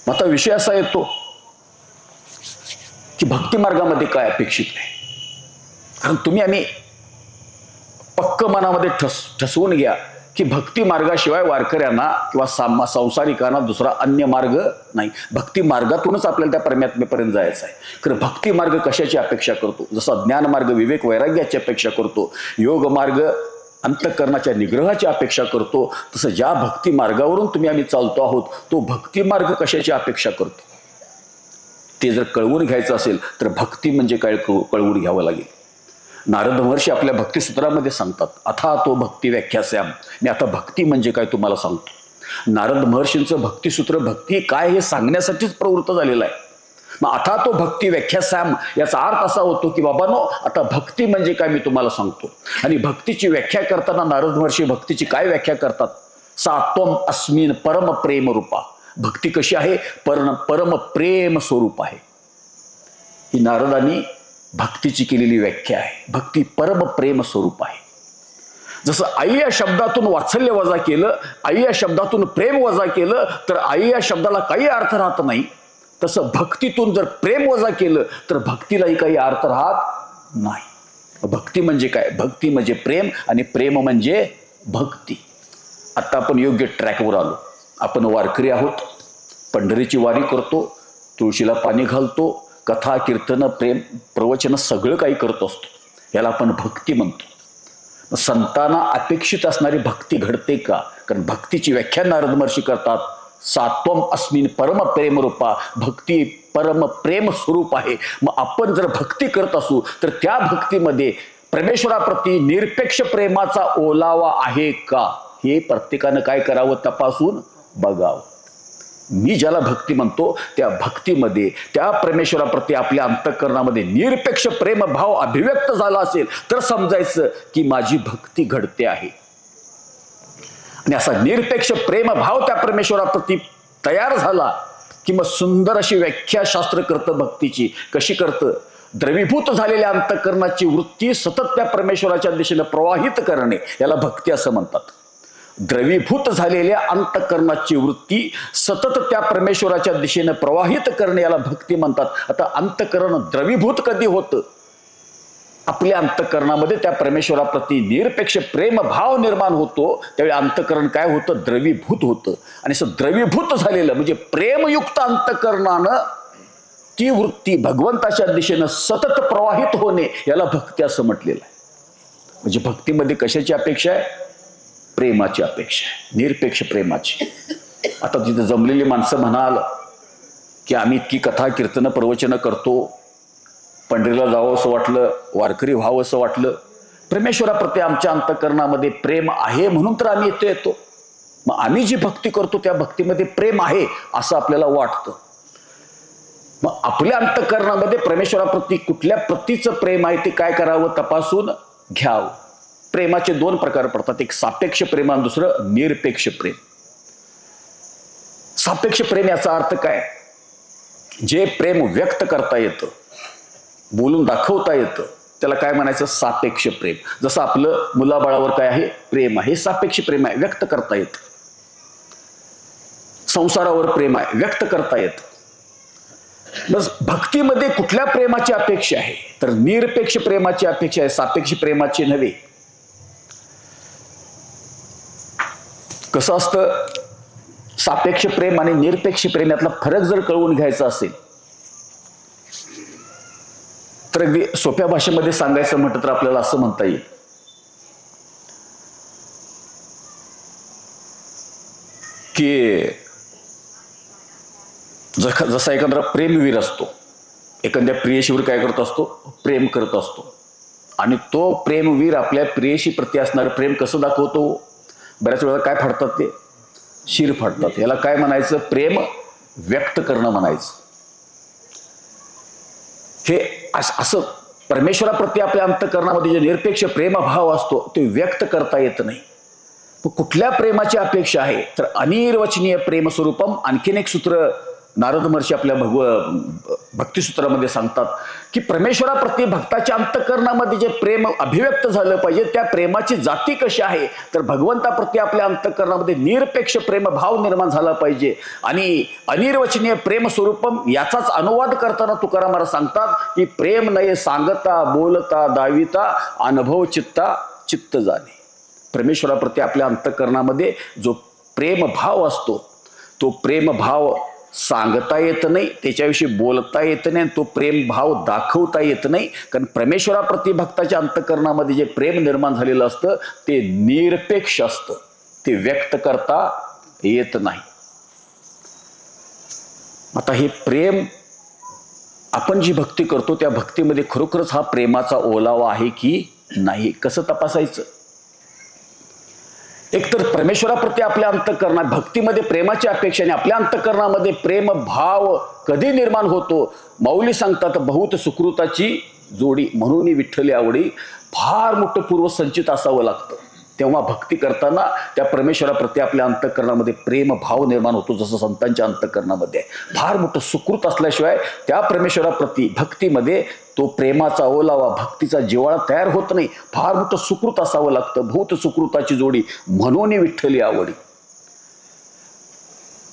आता विषय असा येतो की भक्ती मार्गामध्ये काय अपेक्षित आहे. कारण तुम्ही आम्ही पक्क मनामध्ये ठसवून घ्या की भक्ती मार्गाशिवाय वारकऱ्यांना किंवा संसारिकांना दुसरा अन्य मार्ग नाही. भक्ती मार्गातूनच आपल्याला त्या परमात्मेपर्यंत जायचं आहे. कारण भक्ती मार्ग कशाची अपेक्षा करतो, जसा ज्ञान मार्ग विवेक वैराग्याची अपेक्षा करतो, योग मार्ग अंतःकरणाच्या निग्रहाची अपेक्षा करतो, तसं ज्या भक्ती मार्गावरून तुम्ही आम्ही चालतो आहोत तो भक्ती मार्ग कशाची अपेक्षा करतो ते जर कळवून घ्यायचं असेल तर भक्ती म्हणजे काय कळवून घ्यावं लागेल. नारद महर्षी आपल्या भक्तिसूत्रामध्ये सांगतात, अथा तो भक्ती व्याख्यास्याम. मी आता भक्ती म्हणजे काय तुम्हाला सांगतो. नारद महर्षींचं भक्तिसूत्र भक्ती काय हे सांगण्यासाठीच प्रवृत्त झालेलं आहे. मग अथा तो भक्ती व्याख्यास्याम याचा अर्थ असा होतो की बाबांनो, आता भक्ती म्हणजे काय मी तुम्हाला सांगतो. आणि भक्तीची व्याख्या करताना नारद महर्षी भक्तीची काय व्याख्या करतात, सात्वम अस्मिन परम प्रेम रूपा. भक्ती कशी आहे, परम प्रेम स्वरूप आहे. ही नारदांनी भक्तीची केलेली व्याख्या आहे. भक्ती परम प्रेम स्वरूप आहे. जसं आई या शब्दातून वात्सल्य वजा केलं, आई या शब्दातून प्रेम वजा केलं तर आई या शब्दाला काही अर्थ राहत नाही. तसं भक्तीतून जर प्रेम वजा केलं तर भक्तीलाही काही अर्थ राहत नाही. भक्ती म्हणजे काय, भक्ती म्हणजे प्रेम आणि प्रेम म्हणजे भक्ती. आता आपण योग्य ट्रॅकवर आलो. आपण वारकरी आहोत, पंढरीची वारी करतो, तुळशीला पाणी घालतो, कथा कीर्तन प्रेम प्रवचन सगळं काही करत असतो. याला आपण भक्ती म्हणतो. संतांना अपेक्षित असणारी भक्ती घडते का, कारण भक्तीची व्याख्या नारद महर्षी करतात, सात्वम अस्मिन परम प्रेम रूपा. भक्ती परम प्रेम स्वरूप आहे. मग आपण जर भक्ती करत असू तर त्या भक्तीमध्ये परमेश्वराप्रती निरपेक्ष प्रेमाचा ओलावा आहे का हे प्रत्येकानं काय करावं, तपासून बघावं. मी ज्याला भक्ती म्हणतो त्या भक्तीमध्ये त्या परमेश्वराप्रती आपल्या अंतःकरणामध्ये निरपेक्ष प्रेमभाव अभिव्यक्त झाला असेल तर समजायचं की माझी भक्ती घडते आहे. आणि असा निरपेक्ष प्रेमभाव त्या परमेश्वराप्रती तयार झाला की मग सुंदर अशी व्याख्या शास्त्र करतं भक्तीची. कशी करतं? द्रवीभूत झालेल्या अंतःकरणाची वृत्ती सतत त्या परमेश्वराच्या दिशेने प्रवाहित करणे याला भक्ती असं म्हणतात. द्रवीभूत झालेल्या अंतःकरणाची वृत्ती सतत त्या परमेश्वराच्या दिशेने प्रवाहित करणे याला भक्ती म्हणतात. आता अंतःकरण द्रवीभूत कधी होतं? आपल्या अंतःकरणामध्ये त्या परमेश्वराप्रती निरपेक्ष प्रेम भाव निर्माण होतो, त्यावेळी अंतःकरण काय होतं? द्रवीभूत होतं. आणि असं द्रवीभूत झालेलं म्हणजे प्रेमयुक्त अंतःकरणानं ती वृत्ती भगवंताच्या दिशेनं सतत प्रवाहित होणे याला भक्ती असं म्हटलेलं आहे. म्हणजे भक्तीमध्ये कशाची अपेक्षा आहे? प्रेमाची अपेक्षा आहे, निरपेक्ष प्रेमाची. आता तिथं जमलेली माणसं म्हणाल की आम्ही इतकी कथा कीर्तन प्रवचनं करतो, पंढरीला जावं असं वाटलं, वारकरी व्हावं असं वाटलं, परमेश्वराप्रती आमच्या अंतःकरणामध्ये प्रेम आहे म्हणून तर आम्ही येतो. मग आम्ही जी भक्ती करतो त्या भक्तीमध्ये प्रेम आहे असं आपल्याला वाटतं. मग आपल्या अंतःकरणामध्ये परमेश्वराप्रती कुठल्या प्रतीचं प्रेम आहे ते काय करावं? तपासून घ्यावं. प्रेमाचे दोन प्रकार पडतात, एक सापेक्ष प्रेम आणि दुसरं निरपेक्ष प्रेम. सापेक्ष प्रेम याचा अर्थ काय? जे प्रेम व्यक्त करता येतं, बोलून दाखवता येतं, त्याला काय म्हणायचं? सापेक्ष प्रेम. जसं आपलं मुलाबाळावर काय आहे? प्रेम आहे, सापेक्ष प्रेम आहे, व्यक्त करता येतं. संसारावर प्रेम आहे, व्यक्त करता येतं. बस भक्तीमध्ये कुठल्या प्रेमाची अपेक्षा आहे? तर निरपेक्ष प्रेमाची अपेक्षा आहे, सापेक्ष प्रेमाची नव्हे. कसं असतं? सापेक्ष प्रेम आणि निरपेक्ष प्रेम यातला फरक जर कळवून घ्यायचा असेल तर अगदी सोप्या भाषेमध्ये सांगायचं म्हटलं तर आपल्याला असं म्हणता येईल की जसा एखादा प्रेमवीर असतो, एखाद्या प्रियशीवर काय करत असतो? प्रेम करत असतो. आणि तो प्रेमवीर आपल्या प्रियशी प्रती असणारं प्रेम कसं दाखवतो? बऱ्याच वेळा काय फाडतात? ते शिर फाडतात. याला काय म्हणायचं? प्रेम व्यक्त करणं म्हणायचं. हे असं परमेश्वराप्रती आपल्या अंतःकरणामध्ये जे निरपेक्ष प्रेमभाव असतो ते व्यक्त करता येत नाही. कुठल्या प्रेमाची अपेक्षा आहे? तर अनिर्वचनीय प्रेम स्वरूपम. आणखीन एक सूत्र नारद महर्षी आपल्या भक्तिसूत्रामध्ये सांगतात की परमेश्वराप्रती भक्ताच्या अंतःकरणामध्ये जे प्रेम अभिव्यक्त झालं पाहिजे त्या प्रेमाची जाती कशी आहे? तर भगवंताप्रती आपल्या अंतःकरणामध्ये निरपेक्ष प्रेमभाव निर्माण झाला पाहिजे. आणि अनिर्वचनीय प्रेम स्वरूपम याचाच अनुवाद करताना तुकाराम महाराज सांगतात की प्रेम नये सांगता बोलता दाविता अनुभव चित्ता चित्त जाणे. परमेश्वराप्रती आपल्या अंतःकरणामध्ये जो प्रेमभाव असतो तो प्रेमभाव सांगता येत नाही, त्याच्याविषयी बोलता येत नाही, तो प्रेमभाव दाखवता येत नाही. कारण परमेश्वराप्रती भक्ताच्या अंतःकरणामध्ये जे प्रेम निर्माण झालेलं असतं ते निरपेक्ष असतं, ते व्यक्त करता येत नाही. आता हे प्रेम आपण जी भक्ती करतो त्या भक्तीमध्ये खरोखरच हा प्रेमाचा ओलावा आहे की नाही, कसं तपासायचं? एकतर परमेश्वराप्रती आपल्या अंतःकरणात भक्तीमध्ये प्रेमाची अपेक्षा आणि आपल्या अंतःकरणामध्ये प्रेम भाव कधी निर्माण होतो? माऊली सांगतात बहुत सुकृताची जोडी म्हणून विठ्ठली आवडी. फार मोठं पूर्वसंचित असावं लागतं, तेव्हा भक्ती करताना त्या परमेश्वराप्रती आपल्या अंतःकरणामध्ये प्रेम भाव निर्माण होतो. जसं संतांच्या अंतःकरणामध्ये फार मोठं सुकृत असल्याशिवाय त्या परमेश्वराप्रती भक्तीमध्ये तो प्रेमाचा ओलावा भक्तीचा जिव्हाळा तयार होत नाही. फार मोठं सुकृत असावं लागतं. बहुत सुकृताची जोडी म्हणून विठ्ठली आवडी.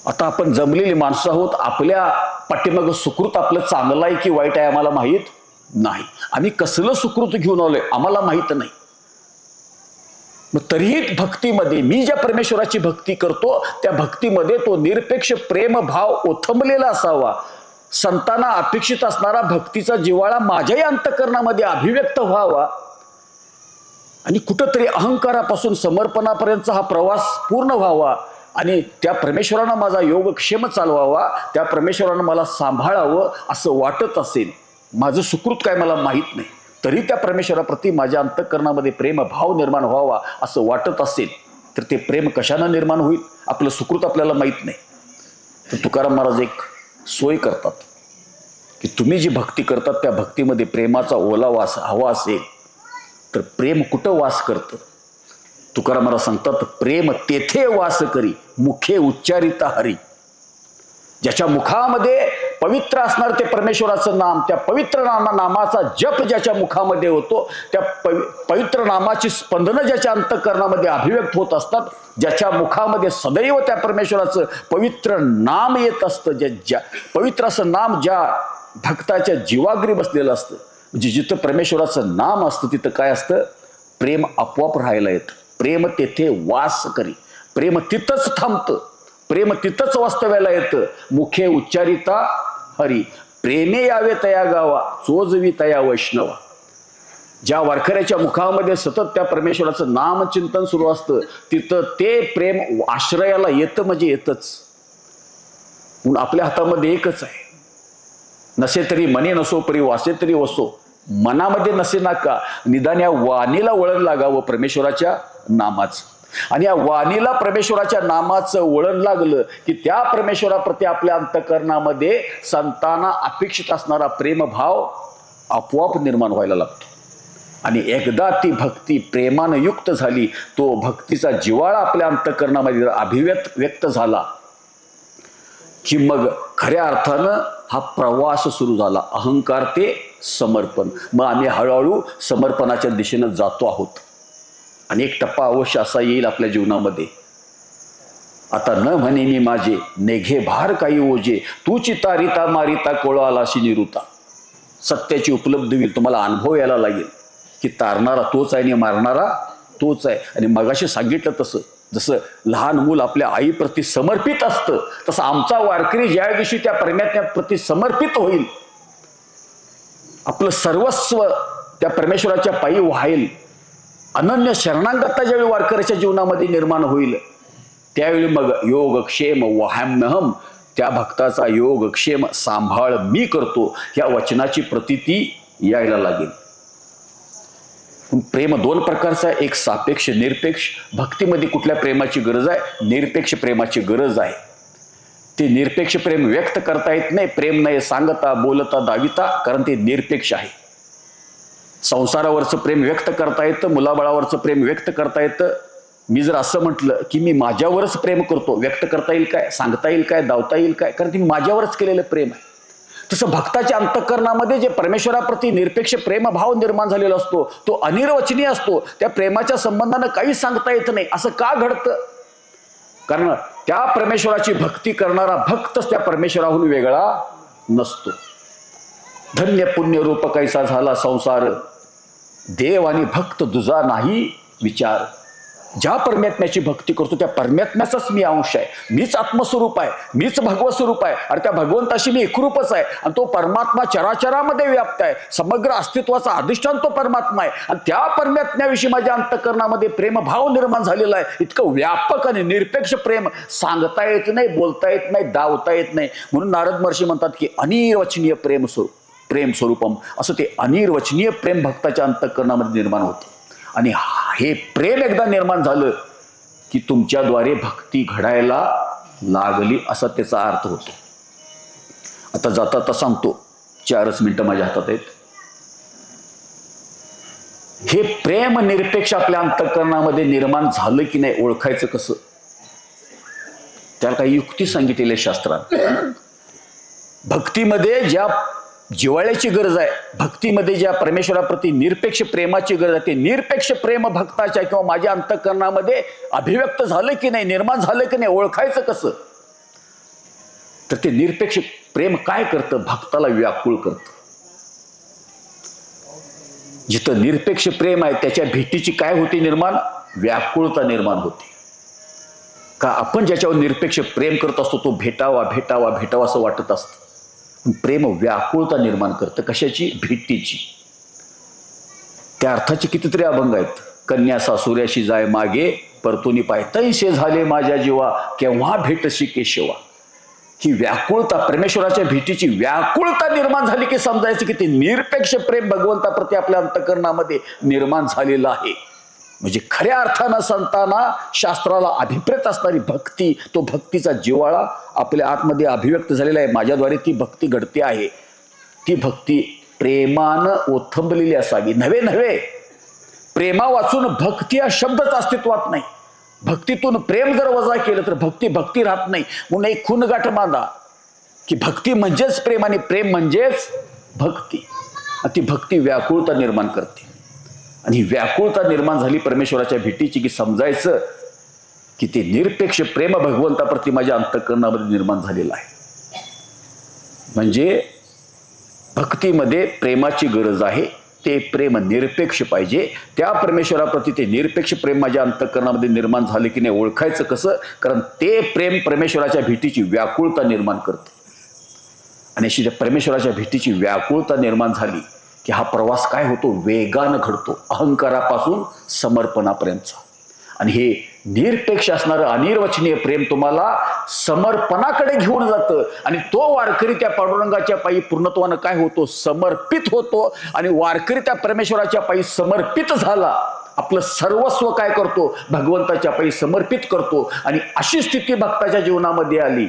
आता आपण जमलेली माणसं आहोत, आपल्या पाठीमागं सुकृत आपलं चांगलं आहे की वाईट आहे आम्हाला माहीत नाही. आम्ही कसलं सुकृत घेऊन आलोय आम्हाला माहीत नाही. मग तरीही भक्तीमध्ये मी ज्या परमेश्वराची भक्ती करतो त्या भक्तीमध्ये तो निरपेक्ष प्रेमभाव ओथंबलेला असावा. संतांना अपेक्षित असणारा भक्तीचा जिव्हाळा माझ्याही अंतःकरणामध्ये अभिव्यक्त व्हावा आणि कुठंतरी अहंकारापासून समर्पणापर्यंतचा हा प्रवास पूर्ण व्हावा आणि त्या परमेश्वरानं माझा योगक्षेम चालवावा, त्या परमेश्वरानं मला सांभाळावं असं वाटत असेल. माझं सुकृत काय मला माहीत नाही, तरी त्या परमेश्वराप्रती माझ्या अंतःकरणामध्ये प्रेमभाव निर्माण व्हावा असं वाटत असेल तर ते प्रेम कशानं निर्माण होईल? आपलं सुकृत आपल्याला माहीत नाही. तर तुकाराम महाराज एक सोय करतात की तुम्ही जी भक्ती करतात त्या भक्तीमध्ये प्रेमाचा ओलावा हवा असेल तर प्रेम कुठं वास करतं? तुकाराम महाराज सांगतात प्रेम तेथे वास करी मुखे उच्चारिता हरी. ज्याच्या मुखामध्ये पवित्र असणार ते परमेश्वराचं नाम, त्या पवित्र नामाचा जप ज्याच्या मुखामध्ये होतो, त्या पवित्र नामाची स्पंदनं ज्याच्या अंतःकरणामध्ये अभिव्यक्त होत असतात, ज्याच्या मुखामध्ये सदैव त्या परमेश्वराचं पवित्र नाम येत असतं, ज्या पवित्र असं नाम ज्या भक्ताच्या जीवाग्री बसलेलं असतं, म्हणजे जिथं परमेश्वराचं नाम असतं तिथं काय असतं, प्रेम आपोआप राहायला येतं, प्रेम तेथे वास करी, प्रेम तिथंच थांबतं, प्रेम तिथंच वास्तव्याला येतं. मुखे उच्चारिता हरी, प्रेमे यावे तया गावा, चोजवी तया वैष्णवा. ज्या वारकऱ्याच्या मुखामध्ये सतत त्या परमेश्वराचं नामचिंतन सुरू असतं तिथं ते प्रेम आश्रयाला येतं, म्हणजे येतच. म्हणून आपल्या हातामध्ये एकच आहे, नसे तरी मने नसो परी वासे तरी वसो, मनामध्ये नसे नाका, निदान या वाणीला वळण लागावं परमेश्वराच्या नामाचं. आणि या वाणीला परमेश्वराच्या नामाचं वळण लागलं की त्या परमेश्वराप्रती आपल्या अंतःकरणामध्ये संतांना अपेक्षित असणारा प्रेमभाव आपोआप निर्माण व्हायला लागतो. आणि एकदा ती भक्ती प्रेमानं युक्त झाली, तो भक्तीचा जिव्हाळा आपल्या अंतःकरणामध्ये व्यक्त झाला की मग खऱ्या अर्थानं हा प्रवास सुरू झाला, अहंकार ते समर्पण. मग आम्ही हळूहळू समर्पणाच्या दिशेनं जातो आहोत. आणि एक टप्पा अवश्य असा येईल आपल्या जीवनामध्ये, आता न म्हणे मी माझे, नेघे भार काही ओझे, तू चितारिता मारिता कोळा आलाशी निरुता. सत्याची उपलब्धी होईल, तुम्हाला अनुभव यायला लागेल की तारणारा तोच आहे आणि मारणारा तोच आहे. आणि मगाशी सांगितलं तसं, जसं लहान मूल आपल्या आईप्रती समर्पित असतं, तसं आमचा वारकरी ज्या दिवशी त्या परमेश्वराप्रती समर्पित होईल, आपलं सर्वस्व त्या परमेश्वराच्या पायी वाहेल, अनन्य शरणागतता ज्यावेळी वारकऱ्याच्या जीवनामध्ये निर्माण होईल, त्यावेळी मग योगक्षेम वहाम्यहम, त्या भक्ताचा योगक्षेम सांभाळ मी करतो, ह्या वचनाची प्रतीती यायला लागेल. प्रेम दोन प्रकारचा आहे, एक सापेक्ष निरपेक्ष. भक्तीमध्ये कुठल्या प्रेमाची गरज आहे, निरपेक्ष प्रेमाची गरज आहे. ते निरपेक्ष प्रेम व्यक्त करता येत नाही, प्रेम नाही सांगता बोलता दाविता, कारण ते निरपेक्ष आहे. संसारावरचं प्रेम व्यक्त करता येतं, मुलाबाळावरचं प्रेम व्यक्त करता येतं. मी जर असं म्हटलं की मी माझ्यावरच प्रेम करतो, व्यक्त करता येईल काय, सांगता येईल काय, दावता येईल काय, कारण ते माझ्यावरच केलेलं प्रेम आहे. तसं भक्ताच्या अंतःकरणामध्ये जे परमेश्वराप्रती निरपेक्ष प्रेमभाव निर्माण झालेला असतो तो अनिर्वचनीय असतो. त्या प्रेमाच्या संबंधानं काही सांगता येत नाही. असं का घडतं, कारण त्या परमेश्वराची भक्ती करणारा भक्तच त्या परमेश्वराहून वेगळा नसतो. धन्य पुण्य रूप कैसा झाला संसार, देव आणि भक्त दुजा नाही विचार. ज्या परमात्म्याची भक्ती करतो त्या परमात्म्याचाच मी अंश आहे, मीच आत्मस्वरूप आहे, मीच भगवत स्वरूप आहे, आणि त्या भगवंताशी मी एकरूपच आहे. आणि तो परमात्मा चराचरामध्ये व्याप्त आहे, समग्र अस्तित्वाचा अधिष्ठान तो परमात्मा आहे. आणि त्या परमात्म्याविषयी माझ्या अंतःकरणामध्ये प्रेमभाव निर्माण झालेला आहे. इतकं व्यापक आणि निरपेक्ष प्रेम सांगता येत नाही, बोलता येत नाही, दावता येत नाही. म्हणून नारद महर्षी म्हणतात की अनिर्वचनीय प्रेम स्वरूपम, असं ते अनिर्वचनीय प्रेम भक्ताच्या अंतःकरणामध्ये निर्माण होतं. आणि हे प्रेम एकदा निर्माण झालं की तुमच्याद्वारे भक्ती घडायला लागली, असा त्याचा अर्थ होतो. आता जाता सांगतो, 4 मिनिटं माझ्या हातात आहेत. हे प्रेम निरपेक्ष आपल्या अंतःकरणामध्ये निर्माण झालं की नाही ओळखायचं कसं, त्याला काही युक्ती सांगितलेली आहे शास्त्रात. भक्तीमध्ये ज्या जिव्हाळ्याची गरज आहे, भक्तीमध्ये ज्या परमेश्वराप्रती निरपेक्ष प्रेमाची गरज आहे, ते निरपेक्ष प्रेम भक्ताच्या किंवा माझ्या अंतःकरणामध्ये अभिव्यक्त झालं की नाही, निर्माण झालं की नाही, ओळखायचं कसं. तर ते निरपेक्ष प्रेम काय करतं, भक्ताला व्याकुळ करतं. जिथं निरपेक्ष प्रेम आहे त्याच्या भेटीची काय होते निर्माण, व्याकुळता निर्माण होते. का आपण ज्याच्यावर निरपेक्ष प्रेम करत असतो तो भेटावा भेटावा भेटावा असं वाटत असतं. प्रेम व्याकुळता निर्माण करतं, कशाची, भेटीची. त्या अर्थाचे कितीतरी अभंग आहेत. कन्या सासुऱ्याशी जाय मागे, परतुनी पाय तैसे झाले माझ्या जीवा, केव्हा भेटशी केशवा. ही व्याकुळता, परमेश्वराच्या भेटीची व्याकुळता निर्माण झाली की समजायचं की ते निरपेक्ष प्रेम भगवंताप्रती आपल्या अंतःकरणामध्ये निर्माण झालेलं आहे. म्हणजे खऱ्या अर्थानं संतांना शास्त्राला अभिप्रेत असणारी भक्ती, तो भक्तीचा जिव्हाळा आपल्या आतमध्ये अभिव्यक्त झालेला आहे. माझ्याद्वारे ती भक्ती घडते आहे. ती भक्ती प्रेमानं ओथंबलेली असावी. नव्हे प्रेमा वाचून भक्ती हा शब्दच अस्तित्वात नाही. भक्तीतून प्रेम जर वजा केलं तर भक्ती राहत नाही. म्हणून एक खूनगाठ बांधा, की भक्ती म्हणजेच प्रेम आणि प्रेम म्हणजेच भक्ती. आणि ती भक्ती व्याकुळता निर्माण करते. आणि ही व्याकुळता निर्माण झाली परमेश्वराच्या भेटीची की समजायचं की ते निरपेक्ष प्रेम भगवंताप्रती माझ्या अंतःकरणामध्ये निर्माण झालेलं आहे. म्हणजे भक्तीमध्ये प्रेमाची गरज आहे. ते प्रेम निरपेक्ष पाहिजे. त्या परमेश्वराप्रती ते निरपेक्ष प्रेम माझ्या अंतःकरणामध्ये निर्माण झाले की नाही ओळखायचं कसं? कारण ते प्रेम परमेश्वराच्या भेटीची व्याकुळता निर्माण करतं. आणि अशी त्या परमेश्वराच्या भेटीची व्याकुळता निर्माण झाली की हा प्रवास काय होतो? वेगानं घडतो, अहंकारापासून समर्पणापर्यंतचा. आणि हे निरपेक्ष असणारं अनिर्वचनीय प्रेम तुम्हाला समर्पणाकडे घेऊन जातं. आणि तो वारकरी त्या पांडुरंगाच्या पायी पूर्णत्वानं काय होतो? समर्पित होतो. आणि वारकरी त्या परमेश्वराच्या पायी समर्पित झाला, आपलं सर्वस्व काय करतो? भगवंताच्या पायी समर्पित करतो. आणि अशी स्थिती भक्ताच्या जीवनामध्ये आली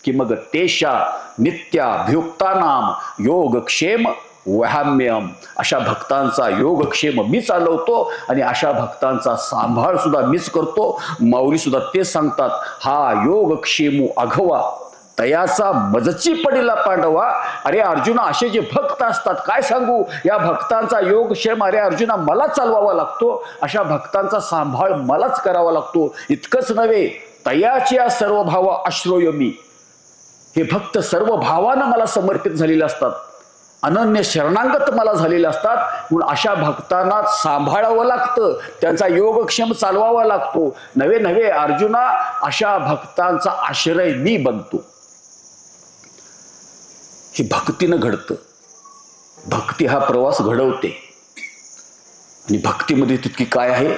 की मग तेशा नित्याभियुक्तानाम योगक्षेम वहाम्यम. अशा भक्तांचा योगक्षेम मी चालवतो आणि अशा भक्तांचा सांभाळ सुद्धा मीच करतो. माऊली सुद्धा तेच सांगतात, हा योगक्षेमू अघवा तयाचा मजची पडिला पांडवा. अरे अर्जुना, असे जे भक्त असतात काय सांगू, या भक्तांचा योगक्षेम अरे अर्जुना मला चालवावा लागतो. अशा भक्तांचा सांभाळ मलाच करावा लागतो. इतकंच नव्हे, तयाच्या सर्व भाव आश्रय मी. हे भक्त सर्व भावानं मला समर्पित झालेले असतात, अनन्य शरणांगत मला झालेले असतात. म्हणून अशा भक्तांना सांभाळावं लागतं, त्यांचा योगक्षेम चालवावा लागतो. नवे नवे अर्जुना, अशा भक्तांचा आश्रय मी बनतो. हे भक्तीनं घडतं. भक्ती हा प्रवास घडवते. आणि भक्तीमध्ये तितकी काय आहे?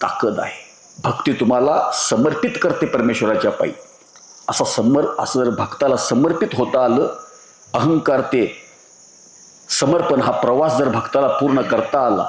ताकद आहे. भक्ती तुम्हाला समर्पित करते परमेश्वराच्या पायी. असं जर भक्ताला समर्पित होता आलं, अहंकार ते समर्पण हा प्रवास जर भक्ताला पूर्ण करता आला,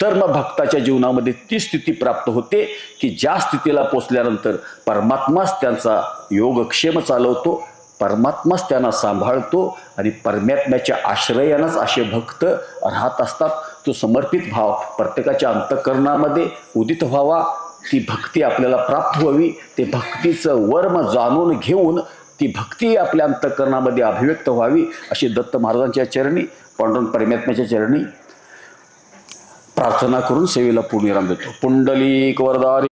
तर मग भक्ताच्या जीवनामध्ये ती स्थिती प्राप्त होते की ज्या स्थितीला पोचल्यानंतर परमात्माच त्यांचा योगक्षेम चालवतो, परमात्माच त्यांना सांभाळतो. आणि परमात्म्याच्या आश्रयानंच असे भक्त राहत असतात. तो समर्पित भाव प्रत्येकाच्या अंतःकरणामध्ये उदित व्हावा, ती भक्ती आपल्याला प्राप्त व्हावी. ते भक्तीचं वर्म जाणून घेऊन ती भक्ती आपल्या अंतःकरणामध्ये अभिव्यक्त व्हावी, अशी दत्त महाराजांच्या चरणी, पांडुरंग परमात्म्याच्या चरणी प्रार्थना करून सेवेला पूर्णविराम देतो. पुंडलिक वरदारी